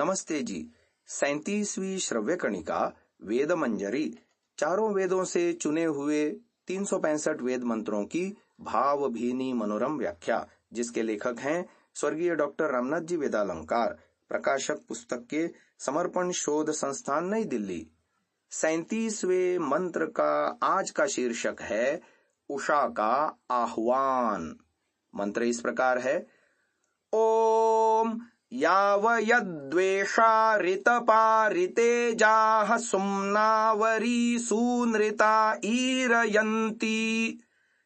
नमस्ते जी। 37वीं श्रव्य कणिका वेद मंजरी चारों वेदों से चुने हुए 365 वेद मंत्रों की भाव भीनी मनोरम व्याख्या, जिसके लेखक हैं स्वर्गीय डॉक्टर रामनाथ जी वेदालंकार, प्रकाशक पुस्तक के समर्पण शोध संस्थान नई दिल्ली। 37वें मंत्र का आज का शीर्षक है उषा का आह्वान। मंत्र इस प्रकार है। ओम यावयद्वेषा ऋतपारितेजाः सुम्नावरी सूनृता ईरयन्ति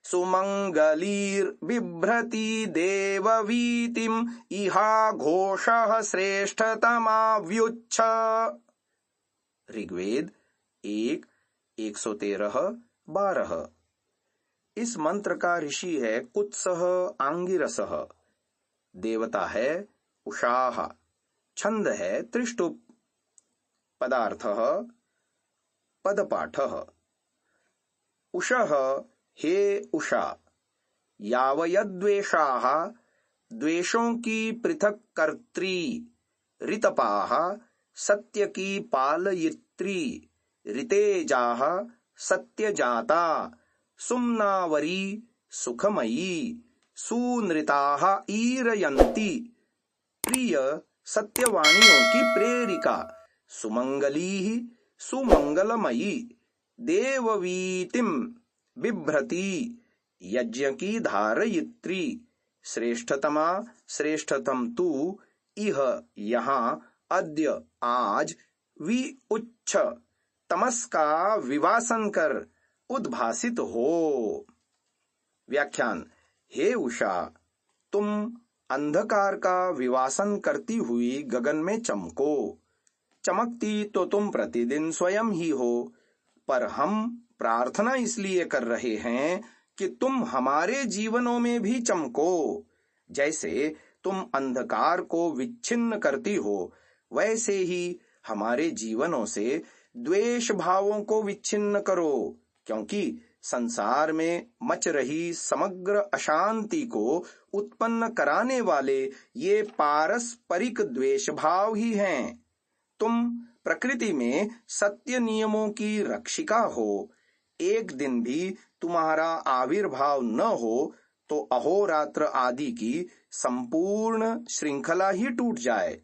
सुमंगलीर्बिभ्रति देववीतिम् इहा घोषः श्रेष्ठतमाव्युच्छ। ऋग्वेद 1:113-12। इस मंत्र का ऋषि है कुत्सः आंगिरसः, देवता है उषाः, छंद है त्रिष्टुप, पदार्थः पदपाठः। उषः हे उषा, यावयद्वेषाः द्वेषों की पृथक कर्त्री, ऋतपाः सत्य की पालयित्री, ऋतेजाः सत्यजाता, सुम्नावरी सुखमयी, सूनृताः ईरयन्ति प्रिय सत्यवाणियों की प्रेरिका, सुमंगली सुमंगलमयी, देववीतिम बिभ्रति यज्ञ की धारयित्री, श्रेष्ठतमा श्रेष्ठतम तू, इह यहाँ, अद्य आज, वि उच्छ तमस का विवासन कर, उद्भासित हो। व्याख्यान। हे उषा, तुम अंधकार का विवासन करती हुई गगन में चमको। चमकती तो तुम प्रतिदिन स्वयं ही हो, पर हम प्रार्थना इसलिए कर रहे हैं कि तुम हमारे जीवनों में भी चमको। जैसे तुम अंधकार को विच्छिन्न करती हो, वैसे ही हमारे जीवनों से द्वेष भावों को विच्छिन्न करो, क्योंकि संसार में मच रही समग्र अशांति को उत्पन्न कराने वाले ये पारस्परिक द्वेष भाव ही हैं। तुम प्रकृति में सत्य नियमों की रक्षिका हो। एक दिन भी तुम्हारा आविर्भाव न हो तो अहोरात्र आदि की संपूर्ण श्रृंखला ही टूट जाए।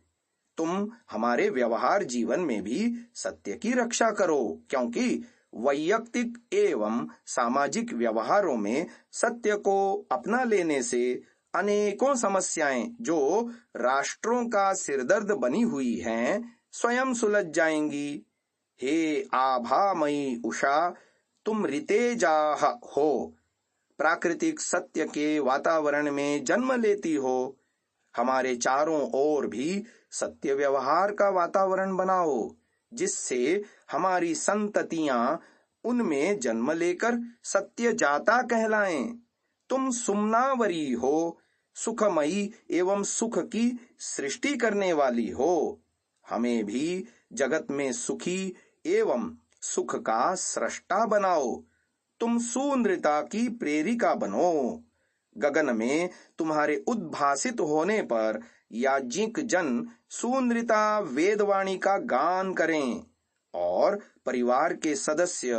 तुम हमारे व्यवहार जीवन में भी सत्य की रक्षा करो, क्योंकि वैयक्तिक एवं सामाजिक व्यवहारों में सत्य को अपना लेने से अनेकों समस्याएं जो राष्ट्रों का सिरदर्द बनी हुई हैं, स्वयं सुलझ जाएंगी। हे आभामयी उषा, तुम ऋतेजाः हो, प्राकृतिक सत्य के वातावरण में जन्म लेती हो। हमारे चारों ओर भी सत्य व्यवहार का वातावरण बनाओ, जिससे हमारी संततियां उनमें जन्म लेकर सत्य जाता कहलाएं। तुम सुम्नावरी हो, सुखमयी एवं सुख की सृष्टि करने वाली हो। हमें भी जगत में सुखी एवं सुख का सृष्टा बनाओ। तुम सूनृता की प्रेरिका बनो। गगन में तुम्हारे उद्भासित होने पर याज्ञिक जन सूनृता वेदवाणी का गान करें और परिवार के सदस्य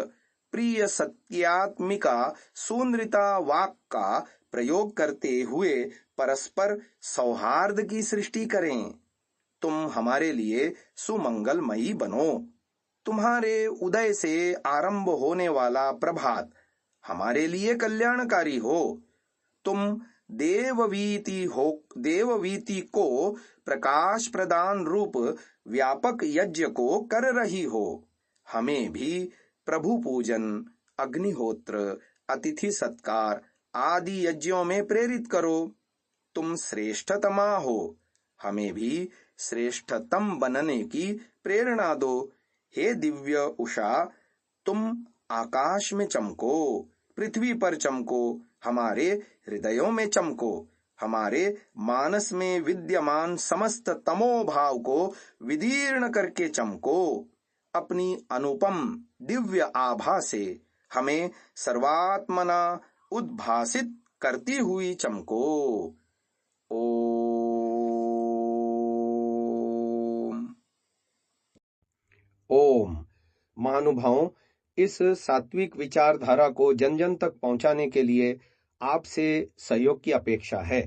प्रिय सत्यात्मिका सूनृता वाक का प्रयोग करते हुए परस्पर सौहार्द की सृष्टि करें। तुम हमारे लिए सुमंगलमयी बनो। तुम्हारे उदय से आरंभ होने वाला प्रभात हमारे लिए कल्याणकारी हो। तुम देववीति को प्रकाश प्रदान रूप व्यापक यज्ञ को कर रही हो। हमें भी प्रभु पूजन, अग्निहोत्र, अतिथि सत्कार आदि यज्ञों में प्रेरित करो। तुम श्रेष्ठतमा हो, हमें भी श्रेष्ठतम बनने की प्रेरणा दो। हे दिव्य उषा, तुम आकाश में चमको, पृथ्वी पर चमको, हमारे हृदयों में चमको, हमारे मानस में विद्यमान समस्त तमो भाव को विदीर्ण करके चमको। अपनी अनुपम दिव्य आभा से हमें सर्वात्मना उद्भासित करती हुई चमको। ओम। महानुभावों, इस सात्विक विचारधारा को जन जन तक पहुंचाने के लिए आपसे सहयोग की अपेक्षा है।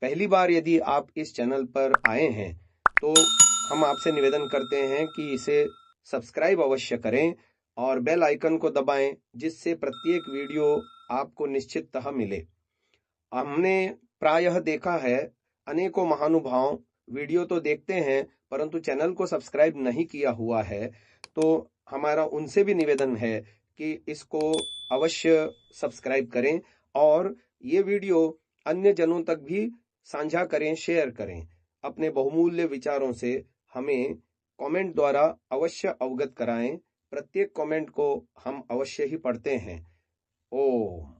पहली बार यदि आप इस चैनल पर आए हैं तो हम आपसे निवेदन करते हैं कि इसे सब्सक्राइब अवश्य करें और बेल आइकन को दबाएं, जिससे प्रत्येक वीडियो आपको निश्चिततः मिले। हमने प्रायः देखा है अनेकों महानुभाव वीडियो तो देखते हैं परंतु चैनल को सब्सक्राइब नहीं किया हुआ है, तो हमारा उनसे भी निवेदन है कि इसको अवश्य सब्सक्राइब करें और ये वीडियो अन्य जनों तक भी साझा करें, शेयर करें। अपने बहुमूल्य विचारों से हमें कमेंट द्वारा अवश्य अवगत कराएं। प्रत्येक कमेंट को हम अवश्य ही पढ़ते हैं। ओम।